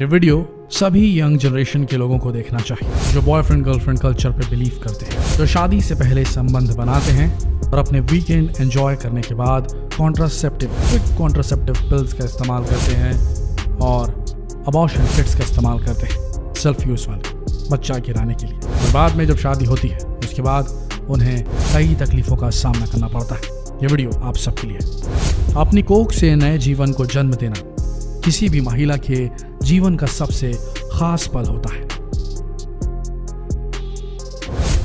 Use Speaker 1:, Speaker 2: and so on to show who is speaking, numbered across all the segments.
Speaker 1: ये वीडियो सभी young generation के लोगों को देखना चाहिए जो बॉयफ्रेंड गर्लफ्रेंड कल्चर पे बिलीव करते हैं, जो शादी से पहले संबंध बनाते हैं और अपने वीकेंड एंजॉय करने के बाद क्विक कॉन्ट्रासेप्टिव पिल्स का इस्तेमाल करते हैं और अबॉर्शन किट्स का इस्तेमाल करते हैं सेल्फ यूज वाले बच्चा गिराने के लिए। और बाद में जब शादी होती है उसके बाद उन्हें कई तकलीफों का सामना करना पड़ता है। ये वीडियो आप सबके लिए। अपनी कोख से नए जीवन को जन्म देना किसी भी महिला के जीवन का सबसे खास पल होता है।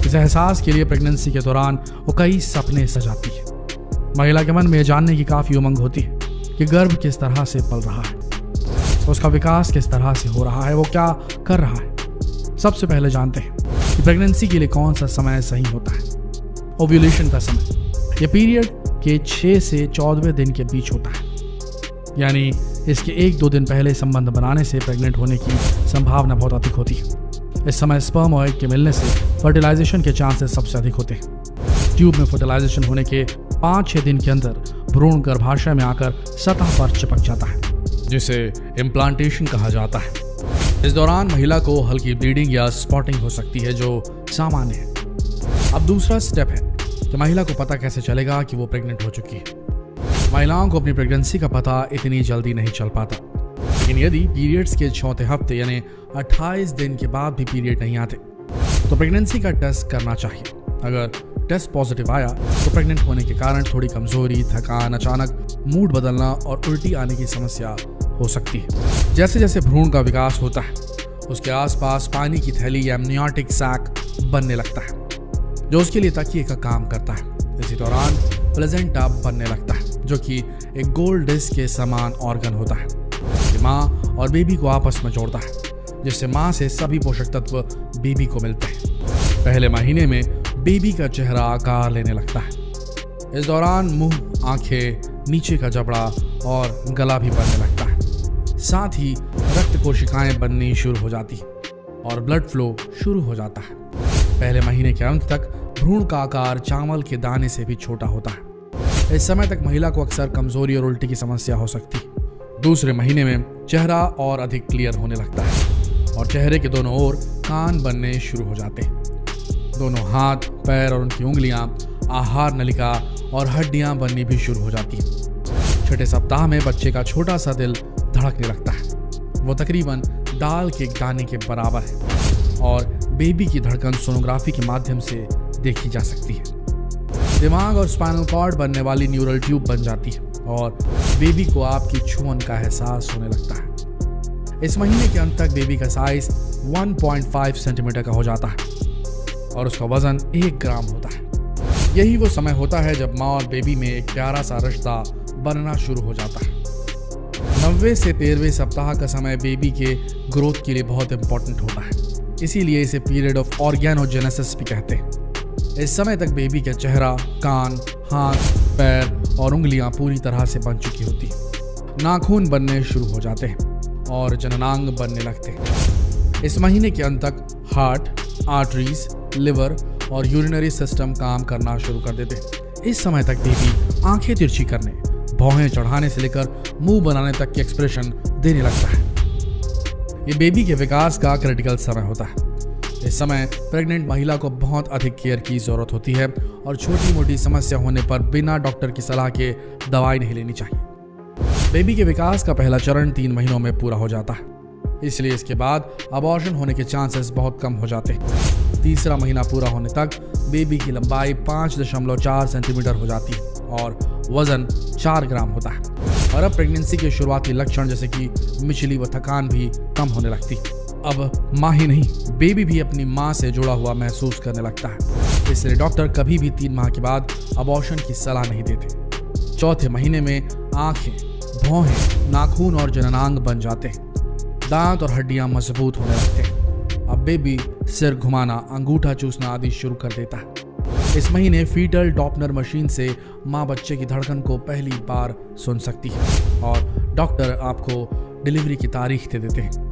Speaker 1: इस एहसास के लिए प्रेगनेंसी के दौरान वो कई सपने सजाती है। महिला के मन में जानने की काफी उमंग होती है कि गर्भ किस तरह से पल रहा है, उसका विकास किस तरह से हो रहा है, वो क्या कर रहा है। सबसे पहले जानते हैं कि प्रेगनेंसी के लिए कौन सा समय सही होता है। ओव्यूलेशन का समय यह पीरियड के 6 से 14वें दिन के बीच होता है, यानी इसके 1-2 दिन पहले संबंध बनाने से प्रेग्नेंट होने की संभावना बहुत अधिक होती है। इस समय स्पर्म और एग के मिलने से फर्टिलाइजेशन के चांसेस सबसे अधिक होते हैं। ट्यूब में फर्टिलाइजेशन होने के 5-6 दिन के अंदर भ्रूण गर्भाशय में आकर सतह पर चिपक जाता है, जिसे इम्प्लांटेशन कहा जाता है। इस दौरान महिला को हल्की ब्लीडिंग या स्पॉटिंग हो सकती है जो सामान्य है। अब दूसरा स्टेप है कि महिला को पता कैसे चलेगा कि वो प्रेग्नेंट हो चुकी है। महिलाओं को अपनी प्रेगनेंसी का पता इतनी जल्दी नहीं चल पाता, लेकिन यदि पीरियड्स के 4थे हफ्ते यानी 28 दिन के बाद भी पीरियड नहीं आते तो प्रेगनेंसी का टेस्ट करना चाहिए। अगर टेस्ट पॉजिटिव आया तो प्रेग्नेंट होने के कारण थोड़ी कमजोरी, थकान, अचानक मूड बदलना और उल्टी आने की समस्या हो सकती है। जैसे जैसे भ्रूण का विकास होता है उसके आसपास पानी की थैली या एमनियोटिक सैक बनने लगता है जो उसके लिए तकिए का काम करता है। इसी दौरान प्लेजेंटा बनने लगता है जो कि एक गोल्ड डिस्क के समान ऑर्गन होता है। ये माँ और बेबी को आपस में जोड़ता है, जिससे माँ से सभी पोषक तत्व बेबी को मिलते हैं। पहले महीने में बेबी का चेहरा आकार लेने लगता है। इस दौरान मुंह, आंखें, नीचे का जबड़ा और गला भी बनने लगता है। साथ ही रक्त कोशिकाएं बननी शुरू हो जाती और ब्लड फ्लो शुरू हो जाता है। पहले महीने के अंत तक भ्रूण का आकार चावल के दाने से भी छोटा होता है। इस समय तक महिला को अक्सर कमजोरी और उल्टी की समस्या हो सकती है। दूसरे महीने में चेहरा और अधिक क्लियर होने लगता है और चेहरे के दोनों ओर कान बनने शुरू हो जाते हैं। दोनों हाथ, पैर और उनकी उंगलियां, आहार नलिका और हड्डियां बननी भी शुरू हो जाती हैं। 6ठे सप्ताह में बच्चे का छोटा सा दिल धड़कने लगता है। वो तकरीबन दाल के दाने के बराबर है और बेबी की धड़कन सोनोग्राफी के माध्यम से देखी जा सकती है। दिमाग और स्पाइनल कॉर्ड बनने वाली न्यूरल ट्यूब बन जाती है और बेबी को आपकी छुअन का एहसास होने लगता है। इस महीने के अंत तक बेबी का साइज 1.5 सेंटीमीटर का हो जाता है और उसका वजन 1 ग्राम होता है। यही वो समय होता है जब माँ और बेबी में एक प्यारा सा रिश्ता बनना शुरू हो जाता है। 90 से 13वें सप्ताह का समय बेबी के ग्रोथ के लिए बहुत इंपॉर्टेंट होता है, इसीलिए इसे पीरियड ऑफ ऑर्गेनोजेनेसिस भी कहते हैं। इस समय तक बेबी का चेहरा, कान, हाथ, पैर और उंगलियां पूरी तरह से बन चुकी होती हैं। नाखून बनने शुरू हो जाते हैं और जननांग बनने लगते हैं। इस महीने के अंत तक हार्ट, आर्टरीज, लिवर और यूरिनरी सिस्टम काम करना शुरू कर देते हैं। इस समय तक बेबी आंखें तिरछी करने, भौहें चढ़ाने से लेकर मुंह बनाने तक की एक्सप्रेशन देने लगता है। ये बेबी के विकास का क्रिटिकल समय होता है। इस समय प्रेग्नेंट महिला को बहुत अधिक केयर की जरूरत होती है और छोटी मोटी समस्या होने पर बिना डॉक्टर की सलाह के दवाई नहीं लेनी चाहिए। बेबी के विकास का पहला चरण 3 महीनों में पूरा हो जाता है, इसलिए इसके बाद अबॉर्शन होने के चांसेस बहुत कम हो जाते हैं। तीसरा महीना पूरा होने तक बेबी की लंबाई 5.4 सेंटीमीटर हो जाती है और वजन 4 ग्राम होता है। और अब प्रेगनेंसी के शुरुआती लक्षण जैसे कि मिचली व थकान भी कम होने लगती है। अब माँ ही नहीं, बेबी भी अपनी माँ से जुड़ा हुआ महसूस करने लगता है। इसलिए डॉक्टर कभी भी 3 माह के बाद अबॉर्शन की सलाह नहीं देते। 4थे महीने में आंखें, भौहें, नाखून और जननांग बन जाते हैं। दांत और हड्डियां मजबूत होने लगते हैं। अब बेबी सिर घुमाना, अंगूठा चूसना आदि शुरू कर देता है। इस महीने फीटल डॉपलर मशीन से माँ बच्चे की धड़कन को पहली बार सुन सकती है और डॉक्टर आपको डिलीवरी की तारीख दे देते हैं।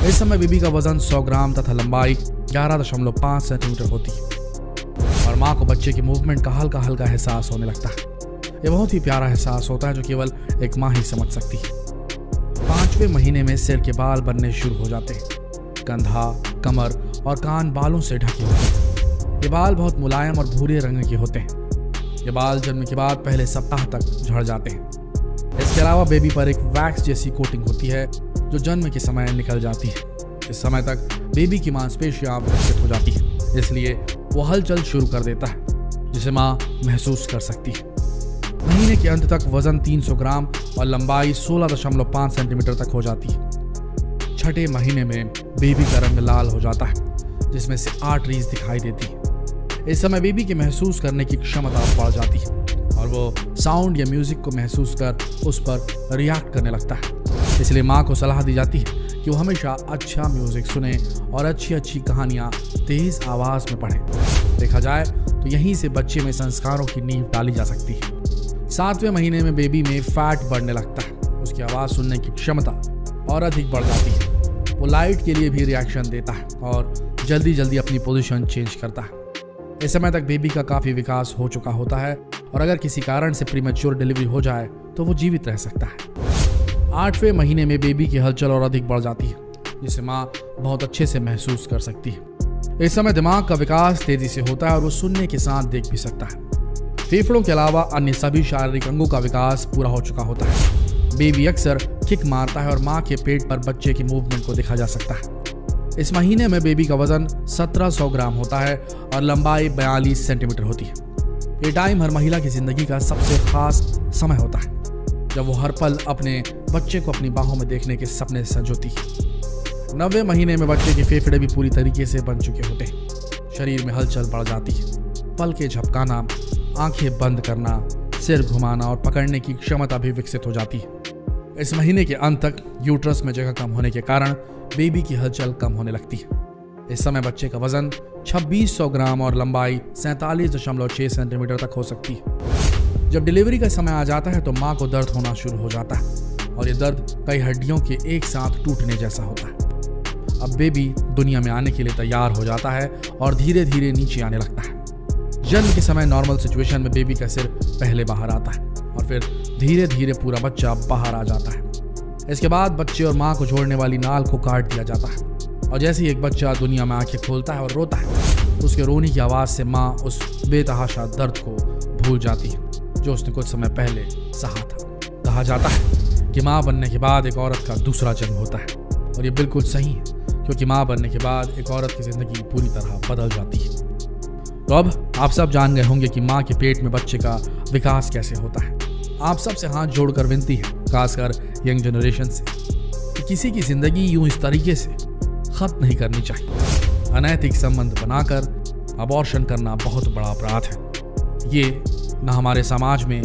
Speaker 1: इस समय बेबी का वजन 100 ग्राम तथा लंबाई 11.5 सेंटीमीटर होती है और माँ को बच्चे की मूवमेंट का हल्का हल्का एहसास होने लगता है। ये बहुत ही प्यारा एहसास होता है जो केवल एक माँ ही समझ सकती है। 5वें महीने में सिर के बाल बनने शुरू हो जाते हैं। कंधा, कमर और कान बालों से ढके होते हैं। ये बाल बहुत मुलायम और भूरे रंग के होते हैं। ये बाल जन्म के बाद पहले सप्ताह तक झड़ जाते हैं। इसके अलावा बेबी पर एक वैक्स जैसी कोटिंग होती है जो जन्म के समय निकल जाती है। इस समय तक बेबी की मांसपेशियां विकसित हो जाती है, इसलिए वो हलचल शुरू कर देता है जिसे माँ महसूस कर सकती है। महीने के अंत तक वजन 300 ग्राम और लंबाई 16.5 सेंटीमीटर तक हो जाती है। 6ठे महीने में बेबी का रंग लाल हो जाता है, जिसमें से आर्टरीज दिखाई देती है। इस समय बेबी की महसूस करने की क्षमता बढ़ जाती है और वो साउंड या म्यूजिक को महसूस कर उस पर रिएक्ट करने लगता है। इसलिए माँ को सलाह दी जाती है कि वो हमेशा अच्छा म्यूजिक सुने और अच्छी कहानियाँ तेज आवाज में पढ़े। देखा जाए तो यहीं से बच्चे में संस्कारों की नींव डाली जा सकती है। 7वें महीने में बेबी में फैट बढ़ने लगता है। उसकी आवाज सुनने की क्षमता और अधिक बढ़ जाती है। वो लाइट के लिए भी रिएक्शन देता है और जल्दी अपनी पोजीशन चेंज करता है। इस समय तक बेबी का काफी विकास हो चुका होता है और अगर किसी कारण से प्रीमेच्योर डिलीवरी हो जाए तो वो जीवित रह सकता है। 8वें महीने में बेबी की हलचल और अधिक बढ़ जाती है, जिसे माँ बहुत अच्छे से महसूस कर सकती है। इस समय दिमाग का विकास तेजी से होता है और वो सुनने के साथ देख भी सकता है। फेफड़ों के अलावा अन्य सभी शारीरिक अंगों का विकास पूरा हो चुका होता है। बेबी अक्सर किक मारता है और माँ के पेट पर बच्चे की मूवमेंट को देखा जा सकता है। इस महीने में बेबी का वजन 1700 ग्राम होता है और लंबाई 42 सेंटीमीटर होती है। ये टाइम हर महिला की जिंदगी का सबसे खास समय होता है, जब वो हर पल अपने बच्चे को अपनी बाहों में देखने के सपने संजोती है। 9वें महीने में बच्चे के फेफड़े भी पूरी तरीके से बन चुके होते हैं। शरीर में हलचल बढ़ जाती है। पलकें झपकाना, आंखें बंद करना, सिर घुमाना और पकड़ने की क्षमता भी विकसित हो जाती है। इस महीने के अंत तक यूट्रस में जगह कम होने के कारण बेबी की हलचल कम होने लगती है। इस समय बच्चे का वजन 2600 ग्राम और लंबाई 47.6 सेंटीमीटर तक हो सकती है। जब डिलीवरी का समय आ जाता है तो माँ को दर्द होना शुरू हो जाता है और ये दर्द कई हड्डियों के एक साथ टूटने जैसा होता है। अब बेबी दुनिया में आने के लिए तैयार हो जाता है और धीरे धीरे नीचे आने लगता है। जन्म के समय नॉर्मल सिचुएशन में बेबी का सिर पहले बाहर आता है और फिर धीरे धीरे पूरा बच्चा बाहर आ जाता है। इसके बाद बच्चे और माँ को जोड़ने वाली नाल को काट दिया जाता है और जैसे ही एक बच्चा दुनिया में आंखें खोलता है और रोता है, उसके रोने की आवाज से माँ उस बेतहाशा दर्द को भूल जाती है जो उसने कुछ समय पहले सहा था। कहा जाता है कि माँ बनने के बाद एक औरत का दूसरा जन्म होता है और ये बिल्कुल सही है, क्योंकि माँ बनने के बाद एक औरत की जिंदगी पूरी तरह बदल जाती है। तो अब आप सब जान गए होंगे कि माँ के पेट में बच्चे का विकास कैसे होता है। आप सबसे हाथ जोड़कर विनती है, खासकर यंग जनरेशन से, कि किसी की जिंदगी यूं इस तरीके से खत्म नहीं करनी चाहिए। अनैतिक संबंध बनाकर अबॉर्शन करना बहुत बड़ा अपराध है। ये न हमारे समाज में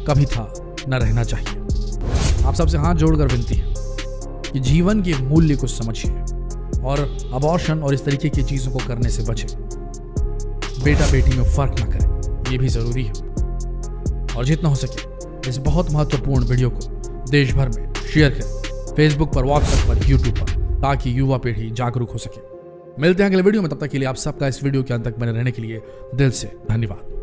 Speaker 1: कभी था, न रहना चाहिए। आप सबसे हाथ जोड़कर विनती है कि जीवन के मूल्य को समझिए और अबॉर्शन और इस तरीके की चीजों को करने से बचें। बेटा बेटी में फर्क ना करें, ये भी जरूरी है। और जितना हो सके इस बहुत महत्वपूर्ण वीडियो को देश भर में शेयर करें, फेसबुक पर, व्हाट्सएप पर, यूट्यूब पर, ताकि युवा पीढ़ी जागरूक हो सके। मिलते हैं अगले वीडियो में, तब तक के लिए आप सबका इस वीडियो के अंत तक बने रहने के लिए दिल से धन्यवाद।